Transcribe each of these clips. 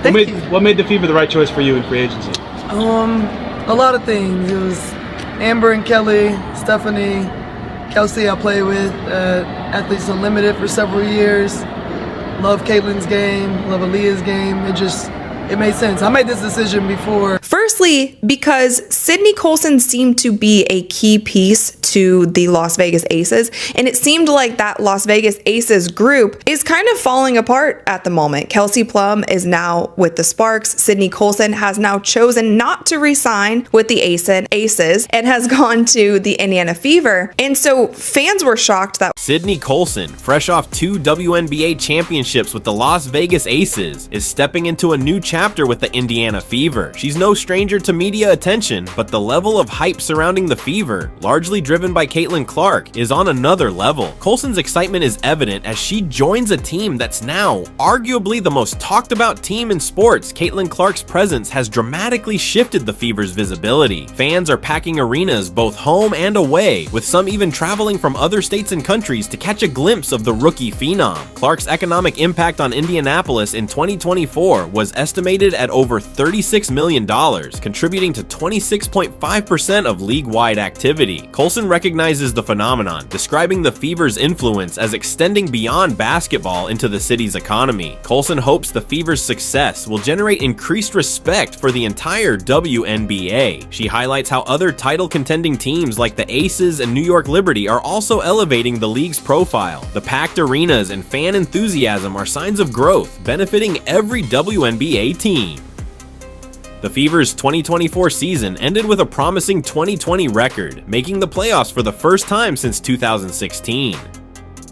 What made the Fever the right choice for you in free agency? A lot of things. It was Amber and Kelly, Stephanie, Kelsey I played with at Athletes Unlimited for several years. Love Caitlin's game, love Aaliyah's game. It made sense. I made this decision before. Firstly, because Sydney Colson seemed to be a key piece to the Las Vegas Aces, and it seemed like that Las Vegas Aces group is kind of falling apart at the moment. Kelsey Plum is now with the Sparks. Sydney Colson has now chosen not to re-sign with the Aces and has gone to the Indiana Fever. And so fans were shocked that Sydney Colson, fresh off 2 WNBA championships with the Las Vegas Aces, is stepping into a new chapter with the Indiana Fever. She's no stranger to media attention, but the level of hype surrounding the Fever, largely driven by Caitlin Clark, is on another level. Colson's excitement is evident as she joins a team that's now arguably the most talked about team in sports. Caitlin Clark's presence has dramatically shifted the Fever's visibility. Fans are packing arenas both home and away, with some even traveling from other states and countries to catch a glimpse of the rookie phenom. Clark's economic impact on Indianapolis in 2024 was estimated at over $36 million, contributing to 26.5% of league-wide activity. Colson recognizes the phenomenon, describing the Fever's influence as extending beyond basketball into the city's economy. Colson hopes the Fever's success will generate increased respect for the entire WNBA. She highlights how other title-contending teams like the Aces and New York Liberty are also elevating the league's profile. The packed arenas and fan enthusiasm are signs of growth, benefiting every WNBA team. The Fever's 2024 season ended with a promising 2020 record, making the playoffs for the first time since 2016.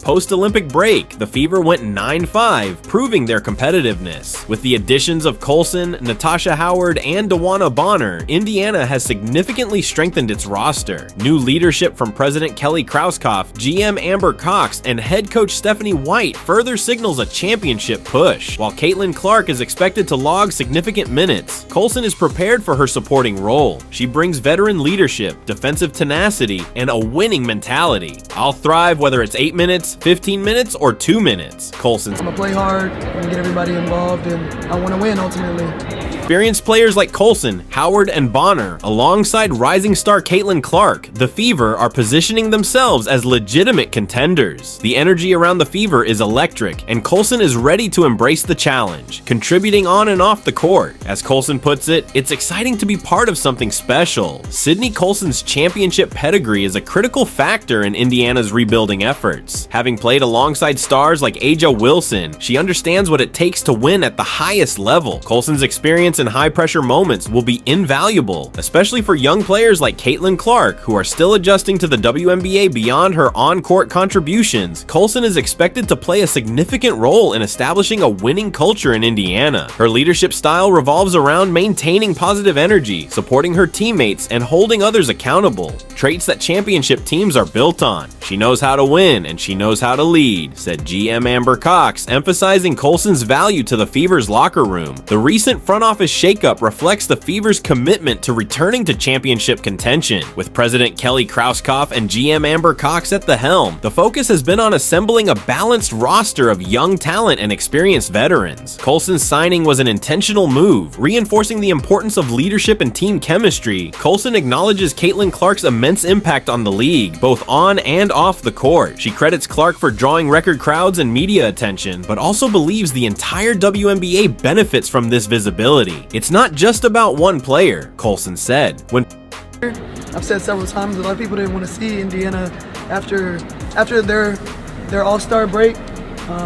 Post-Olympic break, the Fever went 9-5, proving their competitiveness. With the additions of Colson, Natasha Howard, and Dewana Bonner, Indiana has significantly strengthened its roster. New leadership from President Kelly Krauskopf, GM Amber Cox, and head coach Stephanie White further signals a championship push. While Caitlin Clark is expected to log significant minutes, Colson is prepared for her supporting role. She brings veteran leadership, defensive tenacity, and a winning mentality. "I'll thrive whether it's 8 minutes, 15 minutes, or 2 minutes," Colson. I'm gonna play hard and get everybody involved, and I want to win ultimately. Experienced players like Colson, Howard, and Bonner, alongside rising star Caitlin Clark, the Fever are positioning themselves as legitimate contenders. The energy around the Fever is electric, and Colson is ready to embrace the challenge, contributing on and off the court. As Colson puts it, "It's exciting to be part of something special." Sydney Colson's championship pedigree is a critical factor in Indiana's rebuilding efforts. Having played alongside stars like Aja Wilson, she understands what it takes to win at the highest level. Colson's experience in high-pressure moments will be invaluable, especially for young players like Caitlin Clark, who are still adjusting to the WNBA beyond her on-court contributions. Colson is expected to play a significant role in establishing a winning culture in Indiana. Her leadership style revolves around maintaining positive energy, supporting her teammates, and holding others accountable, traits that championship teams are built on. "She knows how to win, and she knows how to lead," said GM Amber Cox, emphasizing Colson's value to the Fever's locker room. The recent front office shakeup reflects the Fever's commitment to returning to championship contention. With President Kelly Krauskopf and GM Amber Cox at the helm, the focus has been on assembling a balanced roster of young talent and experienced veterans. Colson's signing was an intentional move, reinforcing the importance of leadership and team chemistry. Colson acknowledges Caitlin Clark's immense impact on the league, both on and off the court. She credits Clark for drawing record crowds and media attention, but also believes the entire WNBA benefits from this visibility. "It's not just about one player," Colson said. I've said several times, a lot of people didn't want to see Indiana after their all-star break.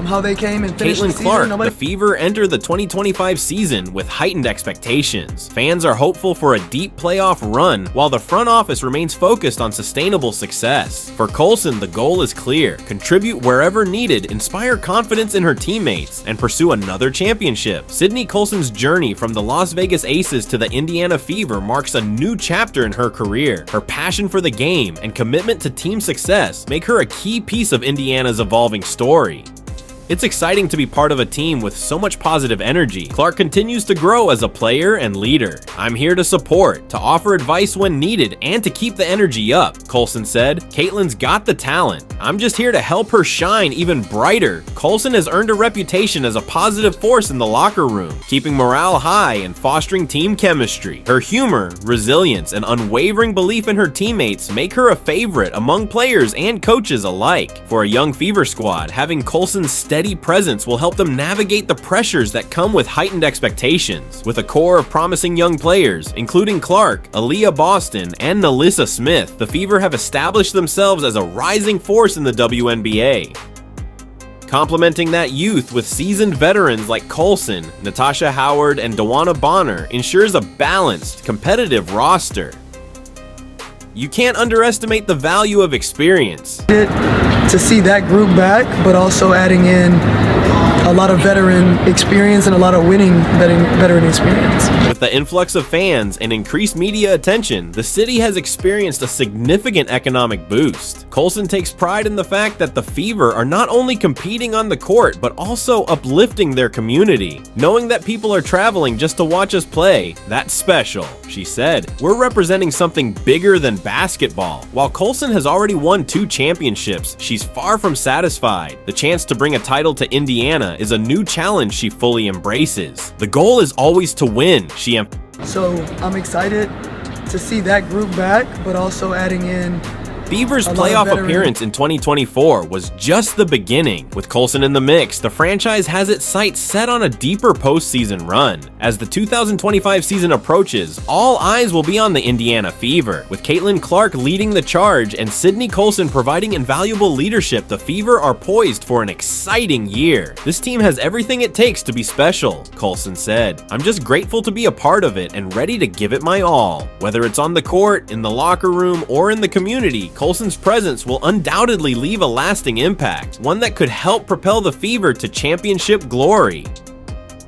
How they came and finished the Caitlin season. Clark, the Fever enter the 2025 season with heightened expectations. Fans are hopeful for a deep playoff run, while the front office remains focused on sustainable success. For Colson, the goal is clear: contribute wherever needed, inspire confidence in her teammates, and pursue another championship. Sydney Colson's journey from the Las Vegas Aces to the Indiana Fever marks a new chapter in her career. Her passion for the game and commitment to team success make her a key piece of Indiana's evolving story. It's exciting to be part of a team with so much positive energy. Clark continues to grow as a player and leader. I'm here to support, to offer advice when needed, and to keep the energy up, Colson said. Caitlyn's got the talent. I'm just here to help her shine even brighter. Colson has earned a reputation as a positive force in the locker room, keeping morale high and fostering team chemistry. Her humor, resilience, and unwavering belief in her teammates make her a favorite among players and coaches alike. For a young Fever squad, having Colson's steady presence will help them navigate the pressures that come with heightened expectations. With a core of promising young players, including Clark, Aaliyah Boston, and Nalissa Smith, the Fever have established themselves as a rising force in the WNBA. Complementing that youth with seasoned veterans like Colson, Natasha Howard, and Dawana Bonner ensures a balanced, competitive roster. You can't underestimate the value of experience. To see that group back, but also adding in a lot of veteran experience and a lot of winning veteran experience. With the influx of fans and increased media attention, the city has experienced a significant economic boost. Colson takes pride in the fact that the Fever are not only competing on the court, but also uplifting their community. Knowing that people are traveling just to watch us play, that's special, she said. We're representing something bigger than basketball. While Colson has already won 2 championships, she's far from satisfied. The chance to bring a title to Indiana is a new challenge she fully embraces. The goal is always to win, So I'm excited to see that group back, but also adding in Fever's playoff appearance in 2024 was just the beginning. With Colson in the mix, the franchise has its sights set on a deeper postseason run. As the 2025 season approaches, all eyes will be on the Indiana Fever. With Caitlin Clark leading the charge and Sydney Colson providing invaluable leadership, the Fever are poised for an exciting year. This team has everything it takes to be special, Colson said. I'm just grateful to be a part of it and ready to give it my all. Whether it's on the court, in the locker room, or in the community, Colson's presence will undoubtedly leave a lasting impact, one that could help propel the Fever to championship glory.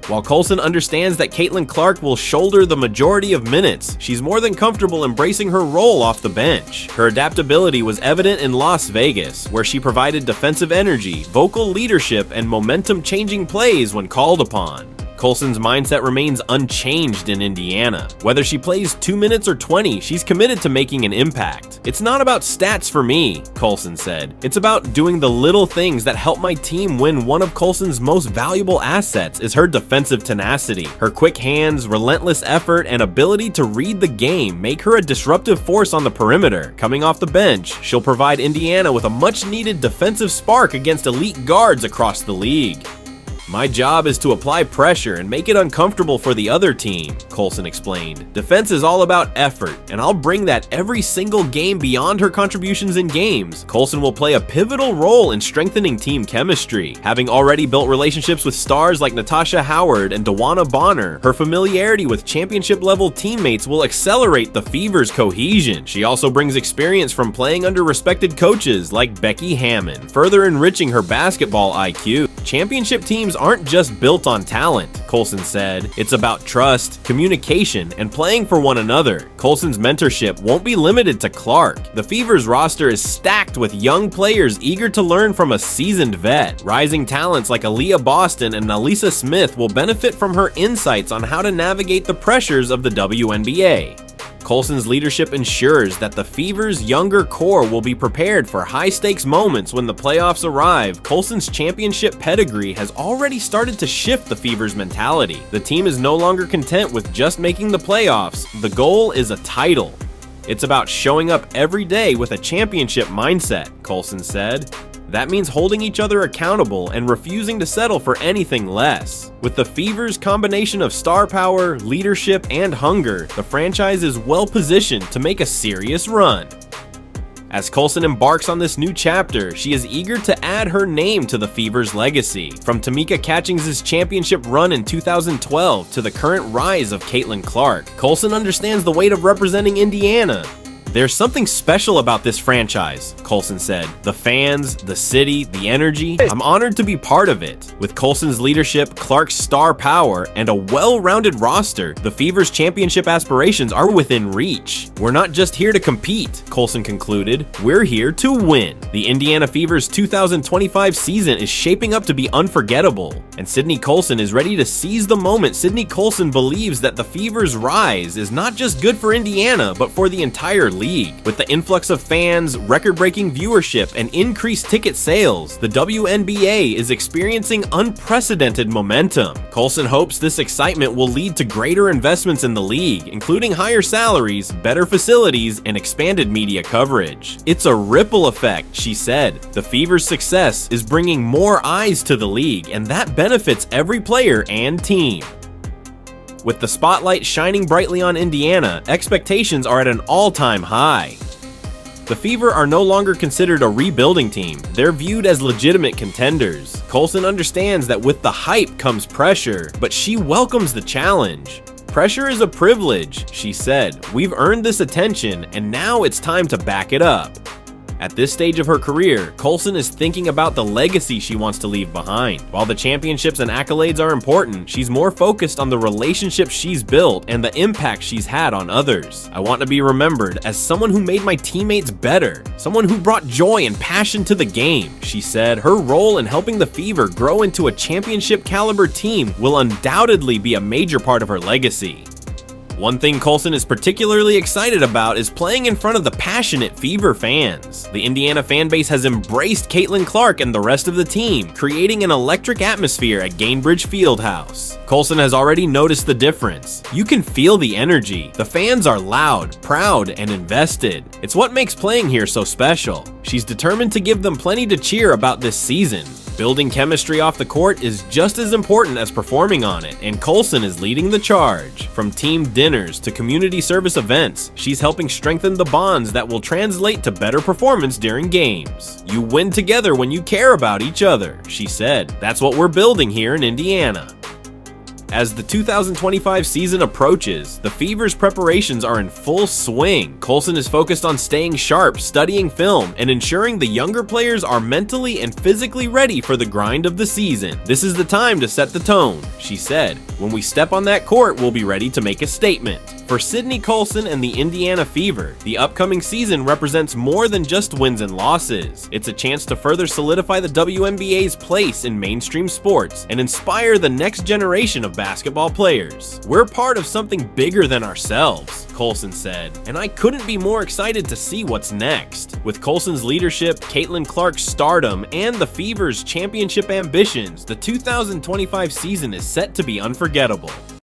While Colson understands that Caitlin Clark will shoulder the majority of minutes, she's more than comfortable embracing her role off the bench. Her adaptability was evident in Las Vegas, where she provided defensive energy, vocal leadership, and momentum-changing plays when called upon. Colson's mindset remains unchanged in Indiana. Whether she plays 2 minutes or 20, she's committed to making an impact. It's not about stats for me, Colson said. It's about doing the little things that help my team win. One of Colson's most valuable assets is her defensive tenacity. Her quick hands, relentless effort, and ability to read the game make her a disruptive force on the perimeter. Coming off the bench, she'll provide Indiana with a much-needed defensive spark against elite guards across the league. My job is to apply pressure and make it uncomfortable for the other team, Colson explained. Defense is all about effort, and I'll bring that every single game. Beyond her contributions in games, Colson will play a pivotal role in strengthening team chemistry. Having already built relationships with stars like Natasha Howard and Dawana Bonner, her familiarity with championship-level teammates will accelerate the Fever's cohesion. She also brings experience from playing under respected coaches like Becky Hammond, further enriching her basketball IQ. Championship teams aren't just built on talent, Colson said. It's about trust, communication, and playing for one another. Colson's mentorship won't be limited to Clark. The Fever's roster is stacked with young players eager to learn from a seasoned vet. Rising talents like Aaliyah Boston and Nalissa Smith will benefit from her insights on how to navigate the pressures of the WNBA. Colson's leadership ensures that the Fever's younger core will be prepared for high-stakes moments when the playoffs arrive. Colson's championship pedigree has already started to shift the Fever's mentality. The team is no longer content with just making the playoffs. The goal is a title. It's about showing up every day with a championship mindset, Colson said. That means holding each other accountable and refusing to settle for anything less. With the Fever's combination of star power, leadership, and hunger, the franchise is well positioned to make a serious run. As Colson embarks on this new chapter, she is eager to add her name to the Fever's legacy. From Tamika Catchings' championship run in 2012 to the current rise of Caitlin Clark, Colson understands the weight of representing Indiana. "There's something special about this franchise," Colson said. "The fans, the city, the energy. I'm honored to be part of it. With Colson's leadership, Clark's star power, and a well-rounded roster, the Fever's championship aspirations are within reach. We're not just here to compete," Colson concluded. "We're here to win." The Indiana Fever's 2025 season is shaping up to be unforgettable, and Sydney Colson is ready to seize the moment. Sydney Colson believes that the Fever's rise is not just good for Indiana, but for the entire league. With the influx of fans, record-breaking viewership, and increased ticket sales, the WNBA is experiencing unprecedented momentum. Colson hopes this excitement will lead to greater investments in the league, including higher salaries, better facilities, and expanded media coverage. "It's a ripple effect," she said. "The Fever's success is bringing more eyes to the league, and that benefits every player and team." With the spotlight shining brightly on Indiana, expectations are at an all-time high. The Fever are no longer considered a rebuilding team. They're viewed as legitimate contenders. Colson understands that with the hype comes pressure, but she welcomes the challenge. "Pressure is a privilege," she said. "We've earned this attention, and now it's time to back it up." At this stage of her career, Colson is thinking about the legacy she wants to leave behind. While the championships and accolades are important, she's more focused on the relationships she's built and the impact she's had on others. "I want to be remembered as someone who made my teammates better, someone who brought joy and passion to the game," she said. Her role in helping the Fever grow into a championship-caliber team will undoubtedly be a major part of her legacy. One thing Colson is particularly excited about is playing in front of the passionate Fever fans. The Indiana fan base has embraced Caitlin Clark and the rest of the team, creating an electric atmosphere at Gainbridge Fieldhouse. Colson has already noticed the difference. "You can feel the energy. The fans are loud, proud, and invested. It's what makes playing here so special." She's determined to give them plenty to cheer about this season. Building chemistry off the court is just as important as performing on it, and Colson is leading the charge. From team dinners to community service events, she's helping strengthen the bonds that will translate to better performance during games. "You win together when you care about each other," she said. "That's what we're building here in Indiana." As the 2025 season approaches, the Fever's preparations are in full swing. Colson is focused on staying sharp, studying film, and ensuring the younger players are mentally and physically ready for the grind of the season. "This is the time to set the tone," she said. "When we step on that court, we'll be ready to make a statement." For Sydney Colson and the Indiana Fever, the upcoming season represents more than just wins and losses. It's a chance to further solidify the WNBA's place in mainstream sports and inspire the next generation of basketball players. "We're part of something bigger than ourselves," Colson said, "and I couldn't be more excited to see what's next." With Colson's leadership, Caitlin Clark's stardom, and the Fever's championship ambitions, the 2025 season is set to be unforgettable.